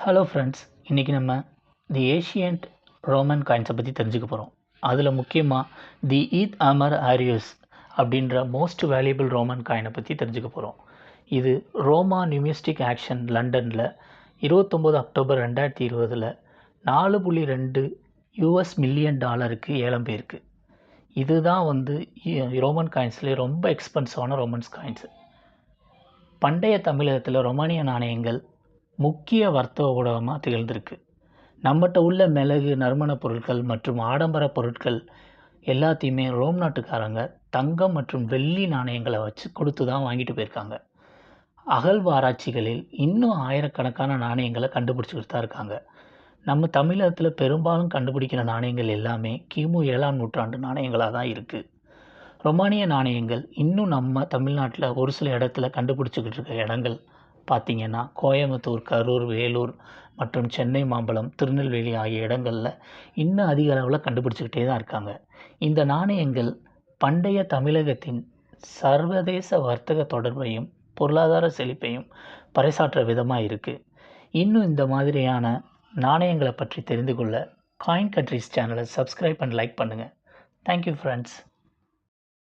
Hello friends, இன்றைக்கி நம்ம தி ஏஷியன்ட் Roman காயின்ஸை பற்றி தெரிஞ்சுக்க போகிறோம். அதில் முக்கியமாக தி ஈத் அமர் ஆரியோஸ் அப்படின்ற மோஸ்ட் வேல்யூபிள் ரோமன் காயினை பற்றி தெரிஞ்சுக்க போகிறோம். இது ரோமா நியூமிஸ்டிக் ஆக்ஷன் லண்டனில் 29 அக்டோபர் 2020 $4.2 மில்லியன் ஏலம் போயிருக்கு. இதுதான் ரோமன் காயின்ஸ்லேயே ரொம்ப எக்ஸ்பென்சிவான ரோமன்ஸ் காயின்ஸு. பண்டைய தமிழகத்தில் ரொமானிய நாணயங்கள் முக்கிய வர்த்தக ஊடகமாக திகழ்ந்திருக்கு. நம்மகிட்ட உள்ள மிளகு, நறுமணப் பொருட்கள் மற்றும் ஆடம்பர பொருட்கள் எல்லாத்தையுமே ரோம் நாட்டுக்காரங்க தங்கம் மற்றும் வெள்ளி நாணயங்களை வச்சு கொடுத்து தான் வாங்கிட்டு போயிருக்காங்க. அகழ்வாராய்ச்சிகளில் இன்னும் ஆயிரக்கணக்கான நாணயங்களை கண்டுபிடிச்சிக்கிட்டு தான் இருக்காங்க. நம்ம தமிழகத்தில் பெரும்பாலும் கண்டுபிடிக்கிற நாணயங்கள் எல்லாமே கிமு 7ஆம் நூற்றாண்டு நாணயங்களாக தான் இருக்குது. ரொமானிய நாணயங்கள் இன்னும் நம்ம தமிழ்நாட்டில் ஒரு சில இடத்துல கண்டுபிடிச்சிக்கிட்டு இருக்க இடங்கள் பார்த்திங்கன்னா கோயம்புத்தூர், கரூர், வேலூர் மற்றும் சென்னை, மாம்பலம், திருநெல்வேலி ஆகிய இடங்களில் இன்னும் அதிக அளவில் கண்டுபிடிச்சிக்கிட்டே தான் இருக்காங்க. இந்த நாணயங்கள் பண்டைய தமிழகத்தின் சர்வதேச வர்த்தக தொடர்பையும் பொருளாதார செழிப்பையும் பறைசாற்ற விதமாக இருக்குது. இன்னும் இந்த மாதிரியான நாணயங்களை பற்றி தெரிந்து கொள்ள காயின் கண்ட்ரிஸ் சேனலை சப்ஸ்கிரைப் அண்ட் லைக் பண்ணுங்கள். Thank you friends.